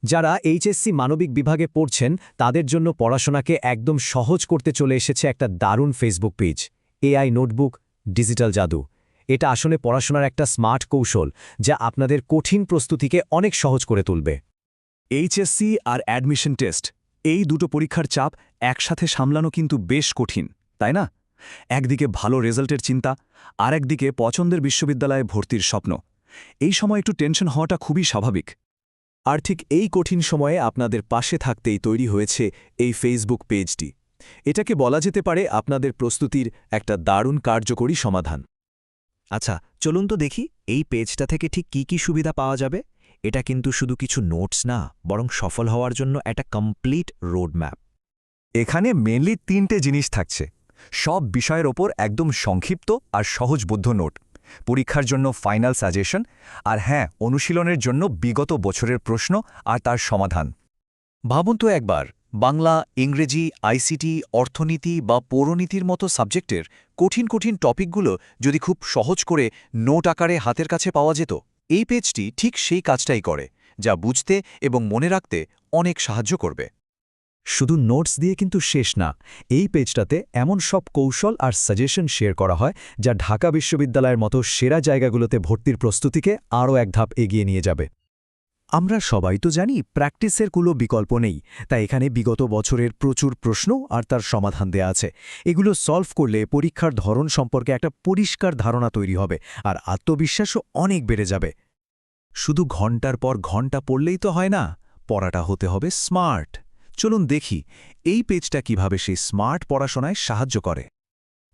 যারা এইচএসসি মানবিক বিভাগে পড়ছেন তাদের জন্য পড়াশোনাকে একদম সহজ করতে চলে এসেছে একটা দারুণ Facebook page AI notebook digital জাদু। এটা আসলে পড়াশোনার একটা স্মার্ট কৌশল যা আপনাদের কঠিন প্রস্তুতিকে অনেক সহজ করে তুলবে। এইচএসসি আর অ্যাডমিশন টেস্ট এই দুটো পরীক্ষার চাপ একসাথে সামলানো কিন্তু বেশ কঠিন, তাই না? একদিকে ভালো রেজাল্টের চিন্তা, আর একদিকে পছন্দের বিশ্ববিদ্যালয়ে ভর্তির স্বপ্ন। এই সময় একটু টেনশন হওয়াটা খুবই স্বাভাবিক। আর ঠিক এই কঠিন সময়ে আপনাদের পাশে থাকতেই তৈরি হয়েছে এই ফেসবুক পেজটি। এটাকে বলা যেতে পারে আপনাদের প্রস্তুতির একটা দারুণ কার্যকরী সমাধান। আচ্ছা, চলুন তো দেখি এই পেজটা থেকে ঠিক কি কি সুবিধা পাওয়া যাবে। এটা কিন্তু শুধু কিছু নোটস না, বরং সফল হওয়ার জন্য একটা কমপ্লিট রোডম্যাপ। এখানে মেনলি 3টে জিনিস থাকছে। সব বিষয়ের ওপর একদম সংক্ষিপ্ত আর সহজবোধ্য নোট, পরীক্ষার জন্য ফাইনাল সাজেশন, আর হ্যাঁ, অনুশীলনের জন্য বিগত বছরের প্রশ্ন আর তার সমাধান। ভাবুন তো একবার, বাংলা, ইংরেজি, আইসিটি, অর্থনীতি বা পৌরনীতির মতো সাবজেক্টের কঠিন কঠিন টপিকগুলো যদি খুব সহজ করে নোট আকারে হাতের কাছে পাওয়া যেত। এই পেজটি ঠিক সেই কাজটাই করে, যা বুঝতে এবং মনে রাখতে অনেক সাহায্য করবে। শুধু নোটস দিয়ে কিন্তু শেষ না, এই পেজটাতে এমন সব কৌশল আর সাজেশন শেয়ার করা হয় যা ঢাকা বিশ্ববিদ্যালয়ের মতো সেরা জায়গাগুলোতে ভর্তির প্রস্তুতিকে আরও এক ধাপ এগিয়ে নিয়ে যাবে। আমরা সবাই তো জানি প্র্যাকটিসের কোনো বিকল্প নেই, তাই এখানে বিগত বছরের প্রচুর প্রশ্ন আর তার সমাধান দেয়া আছে। এগুলো সলভ করলে পরীক্ষার ধরন সম্পর্কে একটা পরিষ্কার ধারণা তৈরি হবে আর আত্মবিশ্বাসও অনেক বেড়ে যাবে। শুধু ঘন্টার পর ঘন্টা পড়লেই তো হয় না, পড়াটা হতে হবে স্মার্ট। চলুন দেখি এই পেজটা কিভাবে সেই স্মার্ট পড়াশোনায় সাহায্য করে।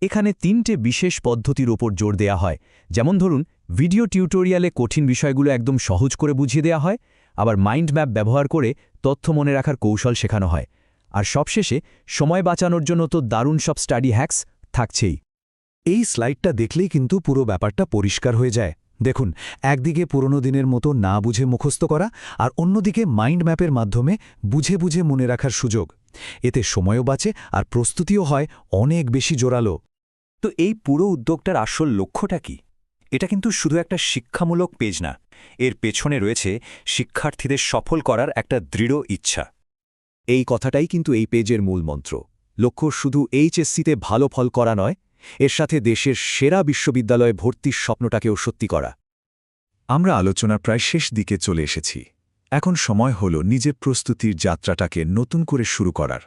এখানে 3টে বিশেষ পদ্ধতির ওপর জোর দেয়া হয়। যেমন ধরুন, ভিডিও টিউটোরিয়ালে কঠিন বিষয়গুলো একদম সহজ করে বুঝিয়ে দেয়া হয়, আবার মাইন্ড ম্যাপ ব্যবহার করে তথ্য মনে রাখার কৌশল শেখানো হয়, আর সবশেষে সময় বাঁচানোর জন্য তো দারুণ সব স্টাডি হ্যাকস থাকছেই। এই স্লাইডটা দেখলেই কিন্তু পুরো ব্যাপারটা পরিষ্কার হয়ে যায়। দেখুন, একদিকে পুরনো দিনের মতো না বুঝে মুখস্থ করা, আর অন্যদিকে মাইন্ড ম্যাপের মাধ্যমে বুঝে বুঝে মনে রাখার সুযোগ। এতে সময়ও বাঁচে আর প্রস্তুতিও হয় অনেক বেশি জোরালো। তো এই পুরো উদ্যোগটার আসল লক্ষ্যটা কি? এটা কিন্তু শুধু একটা শিক্ষামূলক পেজ না, এর পেছনে রয়েছে শিক্ষার্থীদের সফল করার একটা দৃঢ় ইচ্ছা। এই কথাটাই কিন্তু এই পেজের মূল মন্ত্র। লক্ষ্য শুধু এইচএসসিতে ভালো ফল করা নয়, এর সাথে দেশের সেরা বিশ্ববিদ্যালয়ে ভর্তির স্বপ্নটাকেও সত্যি করা। আমরা আলোচনার প্রায় শেষ দিকে চলে এসেছি। এখন সময় হল নিজের প্রস্তুতির যাত্রাটাকে নতুন করে শুরু করার।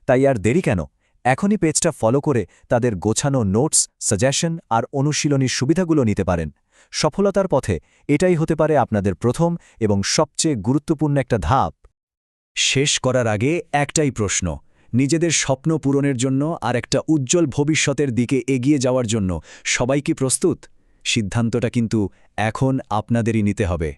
তাই আর দেরি কেন? এখনই পেজটা ফলো করে তাদের গোছানো নোটস, সাজেশন আর অনুশীলনীর সুবিধাগুলো নিতে পারেন। সফলতার পথে এটাই হতে পারে আপনাদের প্রথম এবং সবচেয়ে গুরুত্বপূর্ণ একটা ধাপ। শেষ করার আগে একটাই প্রশ্ন, নিজেদের স্বপ্ন পূরণের জন্য আর একটা উজ্জ্বল ভবিষ্যতের দিকে এগিয়ে যাওয়ার জন্য সবাই কি প্রস্তুত? সিদ্ধান্তটা কিন্তু এখন আপনাদেরই নিতে হবে।